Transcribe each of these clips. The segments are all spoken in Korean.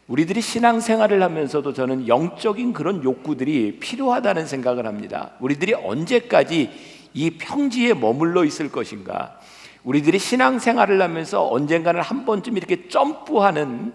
우리들이 신앙생활을 하면서도 저는 영적인 그런 욕구들이 필요하다는 생각을 합니다. 우리들이 언제까지 이 평지에 머물러 있을 것인가? 우리들이 신앙생활을 하면서 언젠가는 한 번쯤 이렇게 점프하는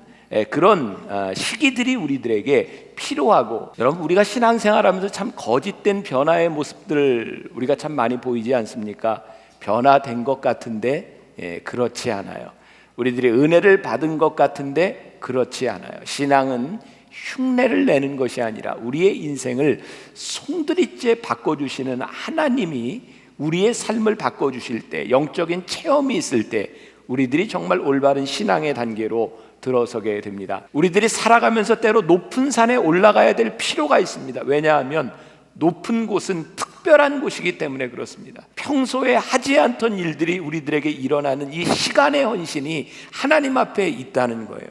그런 시기들이 우리들에게 필요하고, 여러분, 우리가 신앙생활하면서 참 거짓된 변화의 모습들을 우리가 참 많이 보이지 않습니까? 변화된 것 같은데 그렇지 않아요. 우리들이 은혜를 받은 것 같은데 그렇지 않아요. 신앙은 흉내를 내는 것이 아니라 우리의 인생을 송두리째 바꿔주시는 하나님이 우리의 삶을 바꿔주실 때, 영적인 체험이 있을 때 우리들이 정말 올바른 신앙의 단계로 들어서게 됩니다. 우리들이 살아가면서 때로 높은 산에 올라가야 될 필요가 있습니다. 왜냐하면 높은 곳은 특별한 곳이기 때문에 그렇습니다. 평소에 하지 않던 일들이 우리들에게 일어나는 이 시간의 헌신이 하나님 앞에 있다는 거예요.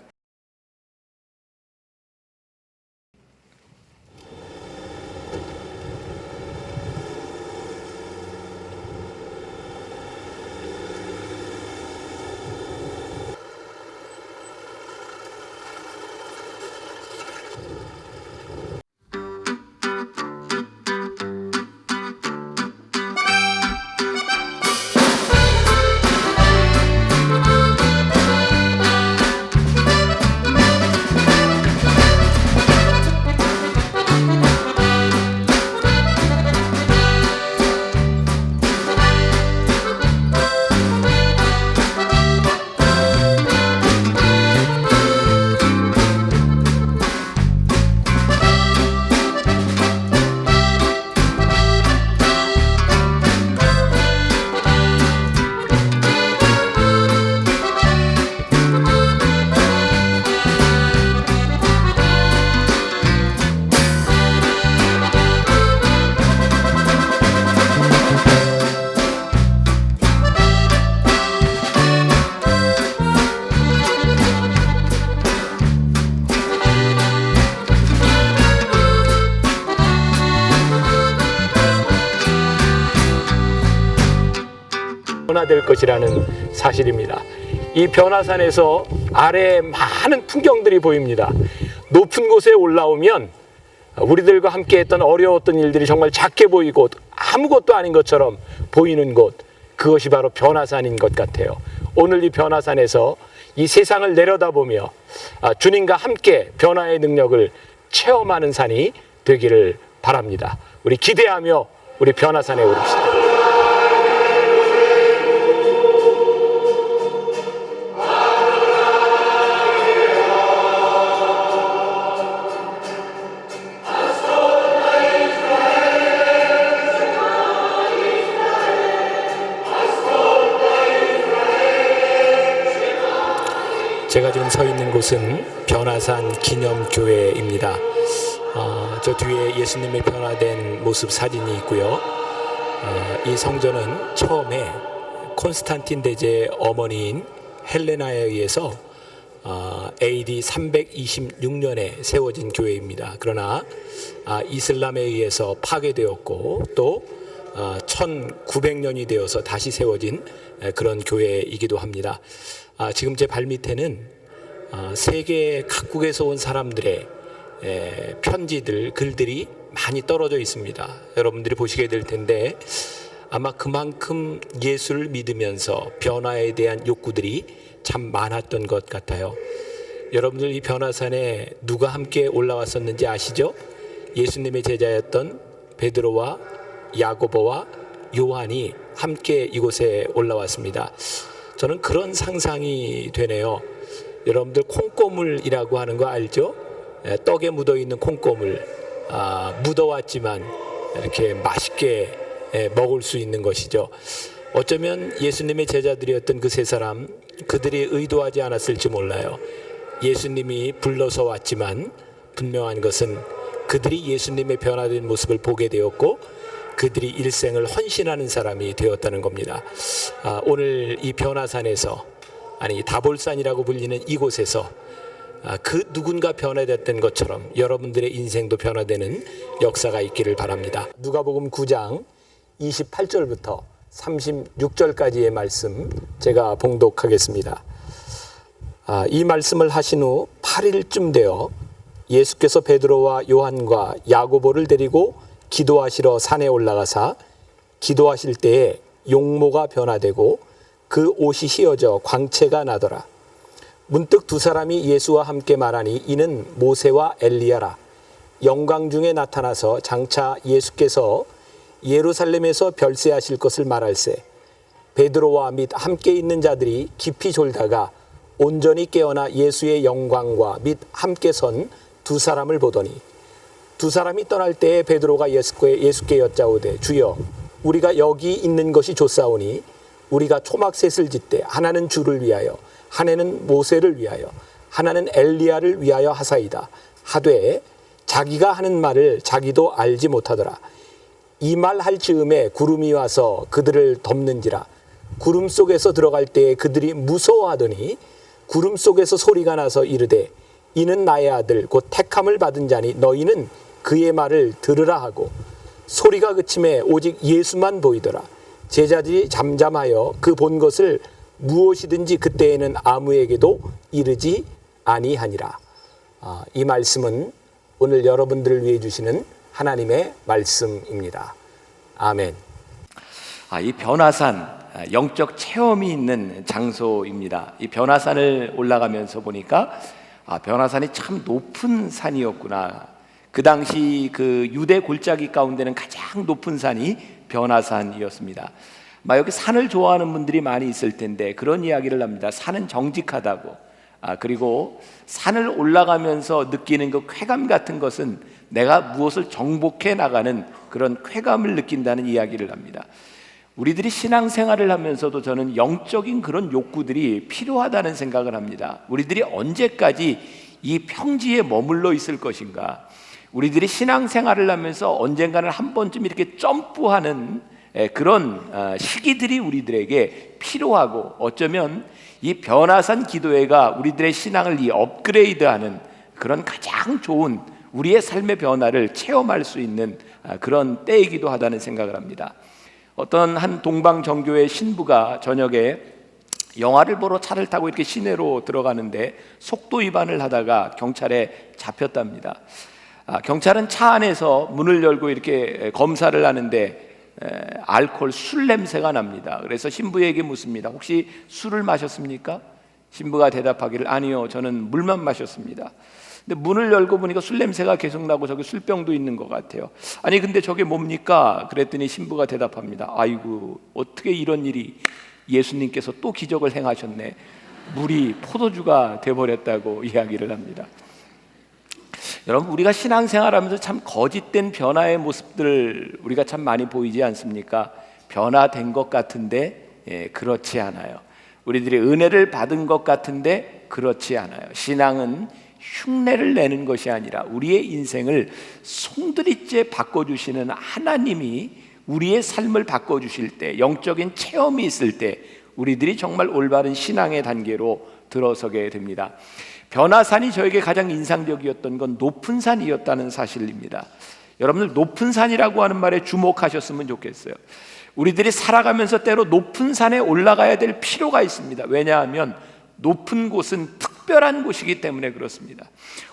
변화될 것이라는 사실입니다. 이 변화산에서 아래에 많은 풍경들이 보입니다. 높은 곳에 올라오면 우리들과 함께 했던 어려웠던 일들이 정말 작게 보이고 아무것도 아닌 것처럼 보이는 곳, 그것이 바로 변화산인 것 같아요. 오늘 이 변화산에서 이 세상을 내려다보며 주님과 함께 변화의 능력을 체험하는 산이 되기를 바랍니다. 우리 기대하며 우리 변화산에 오릅시다. 제가 지금 서 있는 곳은 변화산 기념교회입니다. 저 뒤에 예수님의 변화된 모습 사진이 있고요. 이 성전은 처음에 콘스탄틴 대제의 어머니인 헬레나에 의해서 AD 326년에 세워진 교회입니다. 그러나 이슬람에 의해서 파괴되었고 또 1900년이 되어서 다시 세워진 그런 교회이기도 합니다. 지금 제 발밑에는 세계 각국에서 온 사람들의 편지들, 글들이 많이 떨어져 있습니다. 여러분들이 보시게 될 텐데 아마 그만큼 예수를 믿으면서 변화에 대한 욕구들이 참 많았던 것 같아요. 여러분들 이 변화산에 누가 함께 올라왔었는지 아시죠? 예수님의 제자였던 베드로와 야고보와 요한이 함께 이곳에 올라왔습니다. 저는 그런 상상이 되네요. 여러분들 콩고물이라고 하는 거 알죠? 떡에 묻어있는 콩고물, 묻어왔지만 이렇게 맛있게 먹을 수 있는 것이죠. 어쩌면 예수님의 제자들이었던 그 세 사람, 그들이 의도하지 않았을지 몰라요. 예수님이 불러서 왔지만 분명한 것은 그들이 예수님의 변화된 모습을 보게 되었고 그들이 일생을 헌신하는 사람이 되었다는 겁니다. 오늘 이 변화산에서, 아니 다볼산이라고 불리는 이곳에서 그 누군가 변화됐던 것처럼 여러분들의 인생도 변화되는 역사가 있기를 바랍니다. 누가복음 9장 28절부터 36절까지의 말씀 제가 봉독하겠습니다. 이 말씀을 하신 후 8일쯤 되어 예수께서 베드로와 요한과 야고보를 데리고 기도하시러 산에 올라가사 기도하실 때에 용모가 변화되고 그 옷이 휘어져 광채가 나더라. 문득 두 사람이 예수와 함께 말하니 이는 모세와 엘리야라. 영광 중에 나타나서 장차 예수께서 예루살렘에서 별세하실 것을 말할세. 베드로와 및 함께 있는 자들이 깊이 졸다가 온전히 깨어나 예수의 영광과 및 함께 선 두 사람을 보더니 두 사람이 떠날 때에 베드로가 예수께 여짜오되 주여 우리가 여기 있는 것이 좋사오니 우리가 초막셋을 짓되 하나는 주를 위하여 하나는 모세를 위하여 하나는 엘리야를 위하여 하사이다 하되 자기가 하는 말을 자기도 알지 못하더라. 이 말 할 즈음에 구름이 와서 그들을 덮는지라. 구름 속에서 들어갈 때에 그들이 무서워하더니 구름 속에서 소리가 나서 이르되 이는 나의 아들 곧 택함을 받은 자니 너희는 그의 말을 들으라 하고 소리가 그침에 오직 예수만 보이더라. 제자들이 잠잠하여 그 본 것을 무엇이든지 그때에는 아무에게도 이르지 아니하니라. 이 말씀은 오늘 여러분들을 위해 주시는 하나님의 말씀입니다. 아멘. 이 변화산, 영적 체험이 있는 장소입니다. 이 변화산을 올라가면서 보니까 변화산이 참 높은 산이었구나. 그 당시 그 유대 골짜기 가운데는 가장 높은 산이 변화산이었습니다. 여기 산을 좋아하는 분들이 많이 있을 텐데 그런 이야기를 합니다. 산은 정직하다고. 그리고 산을 올라가면서 느끼는 그 쾌감 같은 것은 내가 무엇을 정복해 나가는 그런 쾌감을 느낀다는 이야기를 합니다. 우리들이 신앙생활을 하면서도 저는 영적인 그런 욕구들이 필요하다는 생각을 합니다. 우리들이 언제까지 이 평지에 머물러 있을 것인가? 우리들이 신앙생활을 하면서 언젠가는 한 번쯤 이렇게 점프하는 그런 시기들이 우리들에게 필요하고 어쩌면 이 변화산 기도회가 우리들의 신앙을 이 업그레이드하는 그런 가장 좋은 우리의 삶의 변화를 체험할 수 있는 그런 때이기도 하다는 생각을 합니다. 어떤 한 동방정교회 신부가 저녁에 영화를 보러 차를 타고 이렇게 시내로 들어가는데 속도 위반을 하다가 경찰에 잡혔답니다. 경찰은 차 안에서 문을 열고 이렇게 검사를 하는데 알코올 술 냄새가 납니다. 그래서 신부에게 묻습니다. 혹시 술을 마셨습니까? 신부가 대답하기를 아니요, 저는 물만 마셨습니다. 근데 문을 열고 보니까 술 냄새가 계속 나고 저기 술병도 있는 것 같아요. 아니 근데 저게 뭡니까? 그랬더니 신부가 대답합니다. 아이고 어떻게 이런 일이, 예수님께서 또 기적을 행하셨네. 물이 포도주가 돼버렸다고 이야기를 합니다. 여러분, 우리가 신앙생활하면서 참 거짓된 변화의 모습들을 우리가 참 많이 보이지 않습니까? 변화된 것 같은데 그렇지 않아요. 우리들이 은혜를 받은 것 같은데 그렇지 않아요. 신앙은 흉내를 내는 것이 아니라 우리의 인생을 송두리째 바꿔주시는 하나님이 우리의 삶을 바꿔주실 때, 영적인 체험이 있을 때 우리들이 정말 올바른 신앙의 단계로 들어서게 됩니다. 변화산이 저에게 가장 인상적이었던 건 높은 산이었다는 사실입니다. 여러분들 높은 산이라고 하는 말에 주목하셨으면 좋겠어요. 우리들이 살아가면서 때로 높은 산에 올라가야 될 필요가 있습니다. 왜냐하면 높은 곳은 특별한 곳이기 때문에 그렇습니다.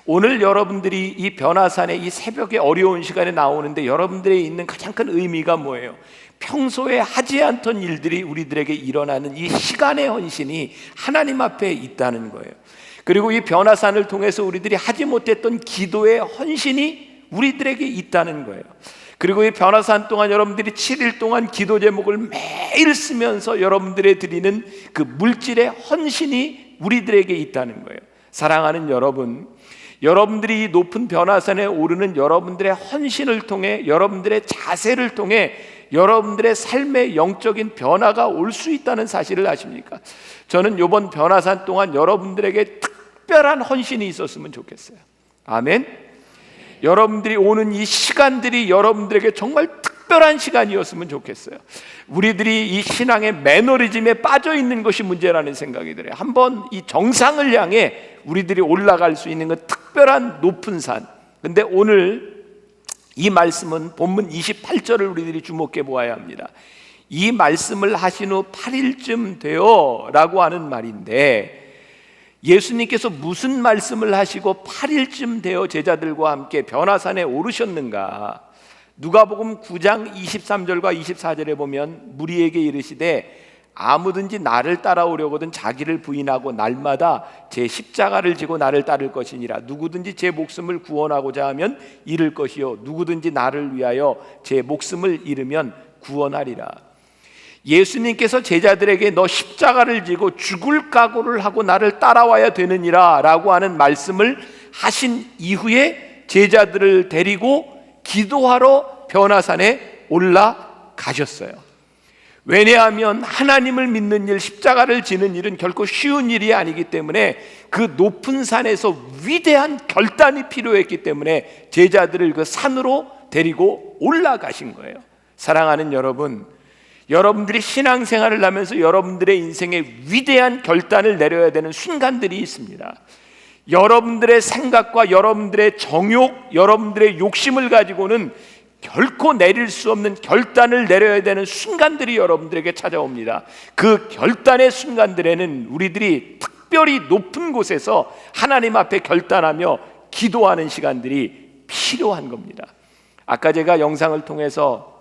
오늘 여러분들이 이 변화산에 이 새벽에 어려운 시간에 나오는데 여러분들이 있는 가장 큰 의미가 뭐예요? 평소에 하지 않던 일들이 우리들에게 일어나는 이 시간의 헌신이 하나님 앞에 있다는 거예요. 그리고 이 변화산을 통해서 우리들이 하지 못했던 기도의 헌신이 우리들에게 있다는 거예요. 그리고 이 변화산 동안 여러분들이 7일 동안 기도 제목을 매일 쓰면서 여러분들의 드리는 그 물질의 헌신이 우리들에게 있다는 거예요. 사랑하는 여러분, 여러분들이 이 높은 변화산에 오르는 여러분들의 헌신을 통해, 여러분들의 자세를 통해 여러분들의 삶의 영적인 변화가 올 수 있다는 사실을 아십니까? 저는 이번 변화산 동안 여러분들에게 특별한 헌신이 있었으면 좋겠어요. 아멘. 여러분들이 오는 이 시간들이 여러분들에게 정말 특별한 시간이었으면 좋겠어요. 우리들이 이 신앙의 매너리즘에 빠져 있는 것이 문제라는 생각이 들어요. 한번 이 정상을 향해 우리들이 올라갈 수 있는 건 특별한 높은 산. 근데 오늘 이 말씀은 본문 28절을 우리들이 주목해 보아야 합니다. 이 말씀을 하신 후 8일쯤 되어 라고 하는 말인데, 예수님께서 무슨 말씀을 하시고 8일쯤 되어 제자들과 함께 변화산에 오르셨는가? 누가복음 9장 23절과 24절에 보면 무리에게 이르시되 아무든지 나를 따라오려거든 자기를 부인하고 날마다 제 십자가를 지고 나를 따를 것이니라. 누구든지 제 목숨을 구원하고자 하면 잃을 것이요 누구든지 나를 위하여 제 목숨을 잃으면 구원하리라. 예수님께서 제자들에게 너 십자가를 지고 죽을 각오를 하고 나를 따라와야 되느니라 라고 하는 말씀을 하신 이후에 제자들을 데리고 기도하러 변화산에 올라가셨어요. 왜냐하면 하나님을 믿는 일, 십자가를 지는 일은 결코 쉬운 일이 아니기 때문에 그 높은 산에서 위대한 결단이 필요했기 때문에 제자들을 그 산으로 데리고 올라가신 거예요. 사랑하는 여러분, 여러분들이 신앙생활을 하면서 여러분들의 인생에 위대한 결단을 내려야 되는 순간들이 있습니다. 여러분들의 생각과 여러분들의 정욕, 여러분들의 욕심을 가지고는 결코 내릴 수 없는 결단을 내려야 되는 순간들이 여러분들에게 찾아옵니다. 그 결단의 순간들에는 우리들이 특별히 높은 곳에서 하나님 앞에 결단하며 기도하는 시간들이 필요한 겁니다. 아까 제가 영상을 통해서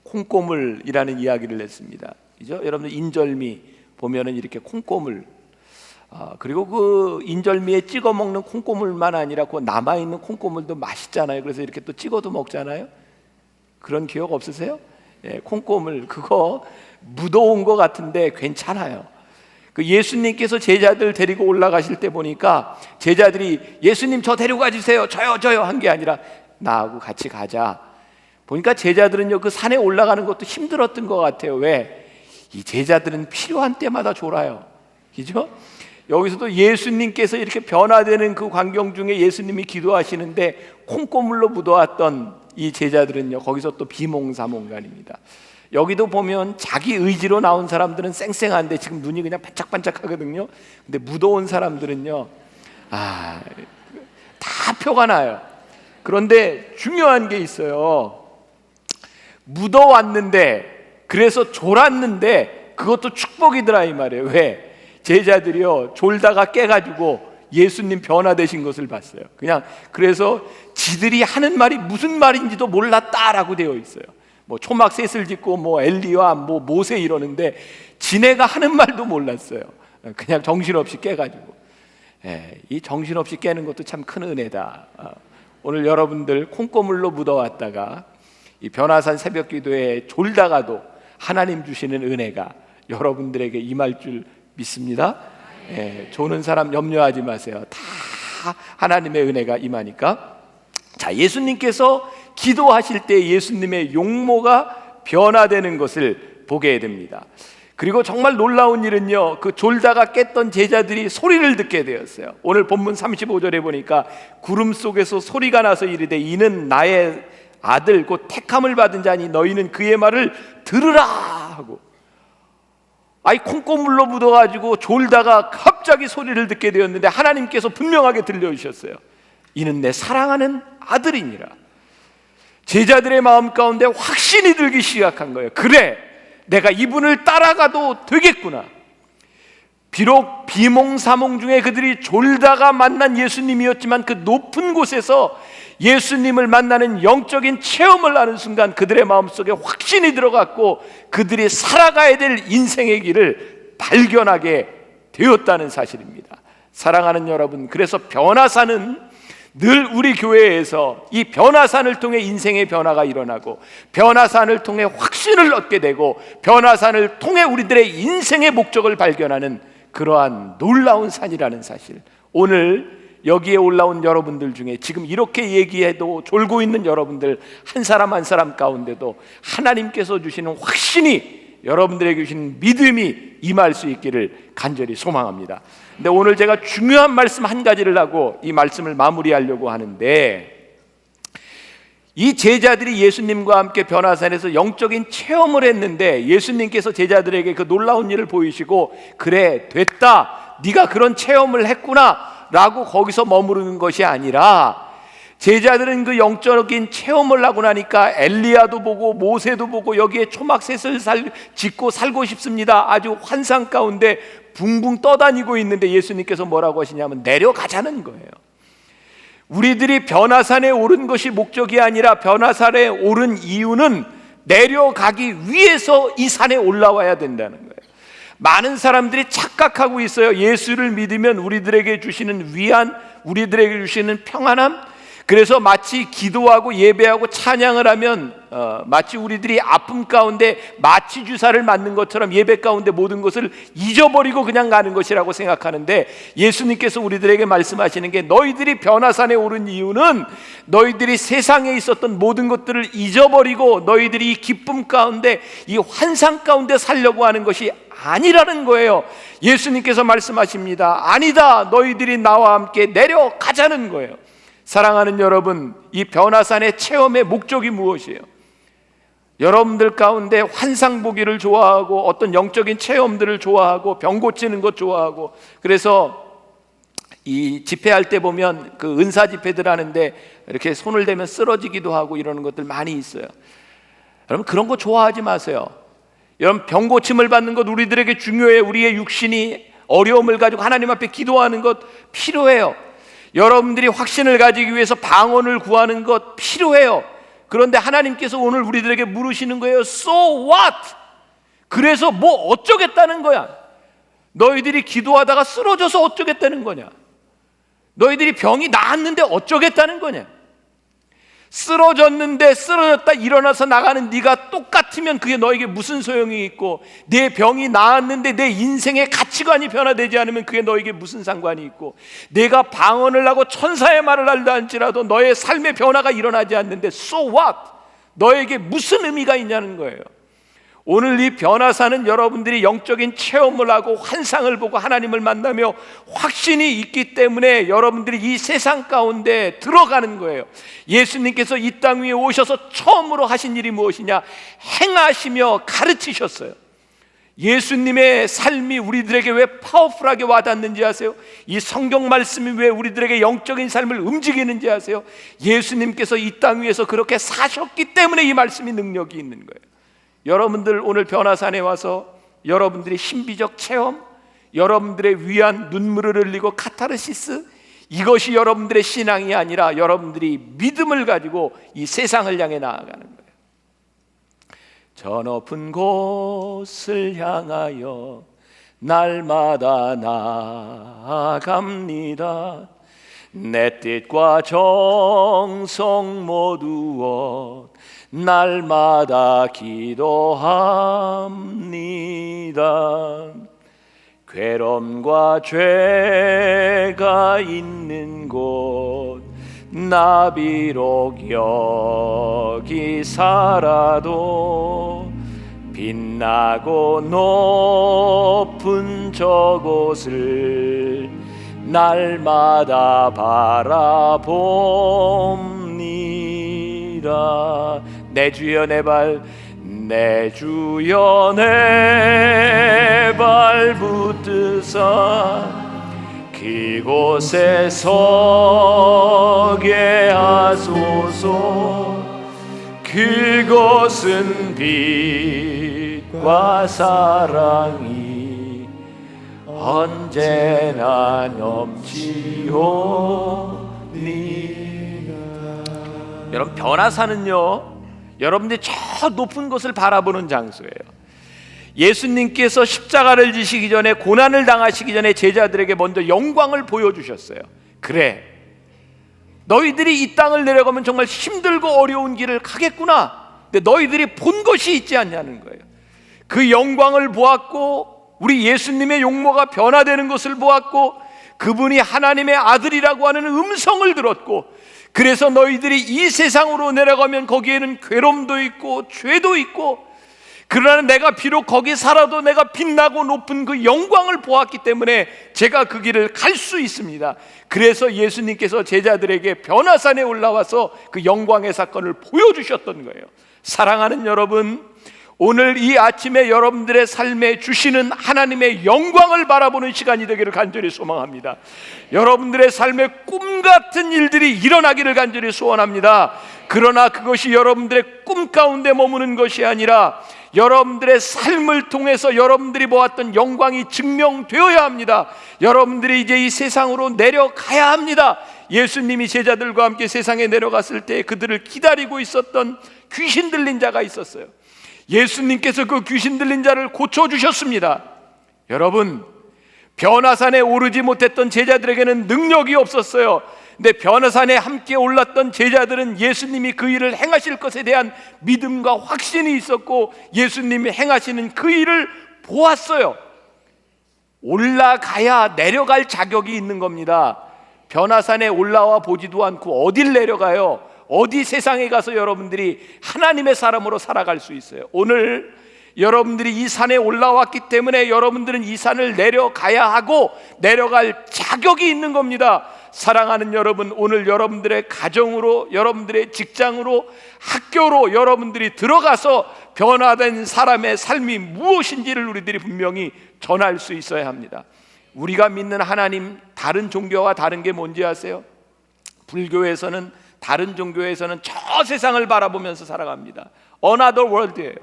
콩고물이라는 이야기를 했습니다. 그죠? 여러분들 인절미 보면은 이렇게 콩고물, 그리고 그 인절미에 찍어 먹는 콩고물만 아니라 그 남아 있는 콩고물도 맛있잖아요. 그래서 이렇게 또 찍어도 먹잖아요. 그런 기억 없으세요? 예, 콩고물 그거 묻어온 것 같은데 괜찮아요. 그 예수님께서 제자들 데리고 올라가실 때 보니까 제자들이 예수님 저 데리고 가주세요, 저요 한 게 아니라 나하고 같이 가자. 보니까 제자들은요 그 산에 올라가는 것도 힘들었던 것 같아요. 왜? 이 제자들은 필요한 때마다 졸아요. 그죠? 여기서도 예수님께서 이렇게 변화되는 그 광경 중에 예수님이 기도하시는데 콩고물로 묻어왔던 이 제자들은요 거기서 또 비몽사몽간입니다. 여기도 보면 자기 의지로 나온 사람들은 쌩쌩한데 지금 눈이 그냥 반짝반짝 하거든요. 근데 묻어온 사람들은요 다 표가 나요. 그런데 중요한 게 있어요. 묻어왔는데, 그래서 졸았는데 그것도 축복이더라 이 말이에요. 왜? 제자들이요 졸다가 깨가지고 예수님 변화되신 것을 봤어요. 그냥 그래서 지들이 하는 말이 무슨 말인지도 몰랐다라고 되어 있어요. 뭐 초막셋을 짓고 뭐 엘리와 뭐 모세 이러는데 지네가 하는 말도 몰랐어요. 그냥 정신없이 깨가지고. 이 정신없이 깨는 것도 참 큰 은혜다. 오늘 여러분들 콩고물로 묻어왔다가 이 변화산 새벽기도에 졸다가도 하나님 주시는 은혜가 여러분들에게 임할 줄 믿습니다. 조는 사람 염려하지 마세요. 다 하나님의 은혜가 임하니까. 자, 예수님께서 기도하실 때 예수님의 용모가 변화되는 것을 보게 됩니다. 그리고 정말 놀라운 일은요 그 졸다가 깼던 제자들이 소리를 듣게 되었어요. 오늘 본문 35절에 보니까 구름 속에서 소리가 나서 이르되 이는 나의 아들 곧 택함을 받은 자니 너희는 그의 말을 들으라 하고, 아이 콩고물로 묻어가지고 졸다가 갑자기 소리를 듣게 되었는데 하나님께서 분명하게 들려주셨어요. 이는 내 사랑하는 아들이니라. 제자들의 마음 가운데 확신이 들기 시작한 거예요. 그래, 내가 이분을 따라가도 되겠구나. 비록 비몽사몽 중에 그들이 졸다가 만난 예수님이었지만 그 높은 곳에서 예수님을 만나는 영적인 체험을 하는 순간 그들의 마음속에 확신이 들어갔고 그들이 살아가야 될 인생의 길을 발견하게 되었다는 사실입니다. 사랑하는 여러분, 그래서 변화산은 늘 우리 교회에서 이 변화산을 통해 인생의 변화가 일어나고 변화산을 통해 확신을 얻게 되고 변화산을 통해 우리들의 인생의 목적을 발견하는 그러한 놀라운 산이라는 사실, 오늘 여기에 올라온 여러분들 중에 지금 이렇게 얘기해도 졸고 있는 여러분들 한 사람 한 사람 가운데도 하나님께서 주시는 확신이, 여러분들에게 주시는 믿음이 임할 수 있기를 간절히 소망합니다. 근데 오늘 제가 중요한 말씀 한 가지를 하고 이 말씀을 마무리하려고 하는데, 이 제자들이 예수님과 함께 변화산에서 영적인 체험을 했는데 예수님께서 제자들에게 그 놀라운 일을 보이시고 그래 됐다, 네가 그런 체험을 했구나 라고 거기서 머무르는 것이 아니라 제자들은 그 영적인 체험을 하고 나니까 엘리야도 보고 모세도 보고 여기에 초막셋을 짓고 살고 싶습니다. 아주 환상 가운데 붕붕 떠다니고 있는데 예수님께서 뭐라고 하시냐면 내려가자는 거예요. 우리들이 변화산에 오른 것이 목적이 아니라 변화산에 오른 이유는 내려가기 위해서 이 산에 올라와야 된다는 거예요. 많은 사람들이 착각하고 있어요. 예수를 믿으면 우리들에게 주시는 위안, 우리들에게 주시는 평안함, 그래서 마치 기도하고 예배하고 찬양을 하면 마치 우리들이 아픔 가운데 마취 주사를 맞는 것처럼 예배 가운데 모든 것을 잊어버리고 그냥 가는 것이라고 생각하는데, 예수님께서 우리들에게 말씀하시는 게 너희들이 변화산에 오른 이유는 너희들이 세상에 있었던 모든 것들을 잊어버리고 너희들이 이 기쁨 가운데 이 환상 가운데 살려고 하는 것이 아니라는 거예요. 예수님께서 말씀하십니다. 아니다, 너희들이 나와 함께 내려가자는 거예요. 사랑하는 여러분, 이 변화산의 체험의 목적이 무엇이에요? 여러분들 가운데 환상 보기를 좋아하고 어떤 영적인 체험들을 좋아하고 병 고치는 것 좋아하고, 그래서 이 집회할 때 보면 그 은사 집회들 하는데 이렇게 손을 대면 쓰러지기도 하고 이러는 것들 많이 있어요. 여러분, 그런 거 좋아하지 마세요. 여러분, 병 고침을 받는 것 우리들에게 중요해요. 우리의 육신이 어려움을 가지고 하나님 앞에 기도하는 것 필요해요. 여러분들이 확신을 가지기 위해서 방언을 구하는 것 필요해요. 그런데 하나님께서 오늘 우리들에게 물으시는 거예요. So what? 그래서 뭐 어쩌겠다는 거야? 너희들이 기도하다가 쓰러져서 어쩌겠다는 거냐? 너희들이 병이 나았는데 어쩌겠다는 거냐? 쓰러졌는데 쓰러졌다 일어나서 나가는 네가 똑같으면 그게 너에게 무슨 소용이 있고, 내 병이 나았는데 내 인생의 가치관이 변화되지 않으면 그게 너에게 무슨 상관이 있고, 내가 방언을 하고 천사의 말을 한다 할지라도 너의 삶의 변화가 일어나지 않는데 so what? 너에게 무슨 의미가 있냐는 거예요. 오늘 이 변화사는 여러분들이 영적인 체험을 하고 환상을 보고 하나님을 만나며 확신이 있기 때문에 여러분들이 이 세상 가운데 들어가는 거예요. 예수님께서 이 땅 위에 오셔서 처음으로 하신 일이 무엇이냐? 행하시며 가르치셨어요. 예수님의 삶이 우리들에게 왜 파워풀하게 와닿는지 아세요? 이 성경 말씀이 왜 우리들에게 영적인 삶을 움직이는지 아세요? 예수님께서 이 땅 위에서 그렇게 사셨기 때문에 이 말씀이 능력이 있는 거예요. 여러분들 오늘 변화산에 와서 여러분들의 신비적 체험, 여러분들의 위안, 눈물을 흘리고 카타르시스, 이것이 여러분들의 신앙이 아니라 여러분들이 믿음을 가지고 이 세상을 향해 나아가는 거예요. 저 높은 곳을 향하여 날마다 나아갑니다. 내 뜻과 정성 모두 날마다 기도합니다. 괴로움과 죄가 있는 곳 나 비록 여기 살아도 빛나고 높은 저곳을 날마다 바라봅니다. 내 주여 내 발, 내 주여 내 발 붙드사 그곳에 서게 하소서. 그곳은 빛과 사랑이 언제나 넘치오니. 여러분, 변화사는요, 여러분들이 저 높은 곳을 바라보는 장소예요. 예수님께서 십자가를 지시기 전에, 고난을 당하시기 전에 제자들에게 먼저 영광을 보여주셨어요. 그래, 너희들이 이 땅을 내려가면 정말 힘들고 어려운 길을 가겠구나. 근데 너희들이 본 것이 있지 않냐는 거예요. 그 영광을 보았고, 우리 예수님의 용모가 변화되는 것을 보았고, 그분이 하나님의 아들이라고 하는 음성을 들었고, 그래서 너희들이 이 세상으로 내려가면 거기에는 괴로움도 있고 죄도 있고, 그러나 내가 비록 거기 살아도 내가 빛나고 높은 그 영광을 보았기 때문에 제가 그 길을 갈 수 있습니다. 그래서 예수님께서 제자들에게 변화산에 올라와서 그 영광의 사건을 보여주셨던 거예요. 사랑하는 여러분, 오늘 이 아침에 여러분들의 삶에 주시는 하나님의 영광을 바라보는 시간이 되기를 간절히 소망합니다. 여러분들의 삶에 꿈 같은 일들이 일어나기를 간절히 소원합니다. 그러나 그것이 여러분들의 꿈 가운데 머무는 것이 아니라 여러분들의 삶을 통해서 여러분들이 보았던 영광이 증명되어야 합니다. 여러분들이 이제 이 세상으로 내려가야 합니다. 예수님이 제자들과 함께 세상에 내려갔을 때 그들을 기다리고 있었던 귀신 들린 자가 있었어요. 예수님께서 그 귀신 들린 자를 고쳐주셨습니다. 여러분, 변화산에 오르지 못했던 제자들에게는 능력이 없었어요. 근데 변화산에 함께 올랐던 제자들은 예수님이 그 일을 행하실 것에 대한 믿음과 확신이 있었고 예수님이 행하시는 그 일을 보았어요. 올라가야 내려갈 자격이 있는 겁니다. 변화산에 올라와 보지도 않고 어딜 내려가요? 어디 세상에 가서 여러분들이 하나님의 사람으로 살아갈 수 있어요? 오늘 여러분들이 이 산에 올라왔기 때문에 여러분들은 이 산을 내려가야 하고 내려갈 자격이 있는 겁니다. 사랑하는 여러분, 오늘 여러분들의 가정으로, 여러분들의 직장으로, 학교로 여러분들이 들어가서 변화된 사람의 삶이 무엇인지를 우리들이 분명히 전할 수 있어야 합니다. 우리가 믿는 하나님, 다른 종교와 다른 게 뭔지 아세요? 불교에서는, 다른 종교에서는 저 세상을 바라보면서 살아갑니다. Another world예요.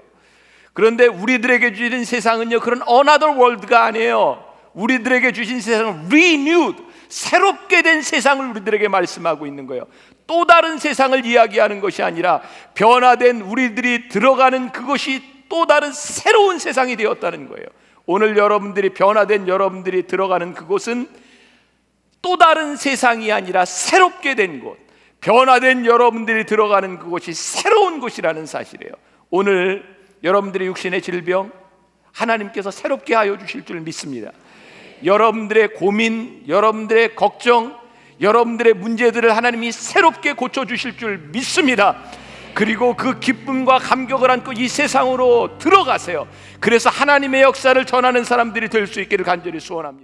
그런데 우리들에게 주신 세상은요, 그런 another world가 아니에요. 우리들에게 주신 세상은 renewed, 새롭게 된 세상을 우리들에게 말씀하고 있는 거예요. 또 다른 세상을 이야기하는 것이 아니라 변화된 우리들이 들어가는 그것이 또 다른 새로운 세상이 되었다는 거예요. 오늘 여러분들이 변화된 여러분들이 들어가는 그곳은 또 다른 세상이 아니라 새롭게 된 곳, 변화된 여러분들이 들어가는 그곳이 새로운 곳이라는 사실이에요. 오늘 여러분들의 육신의 질병 하나님께서 새롭게 하여 주실 줄 믿습니다. 여러분들의 고민, 여러분들의 걱정, 여러분들의 문제들을 하나님이 새롭게 고쳐주실 줄 믿습니다. 그리고 그 기쁨과 감격을 안고 이 세상으로 들어가세요. 그래서 하나님의 역사를 전하는 사람들이 될 수 있기를 간절히 소원합니다.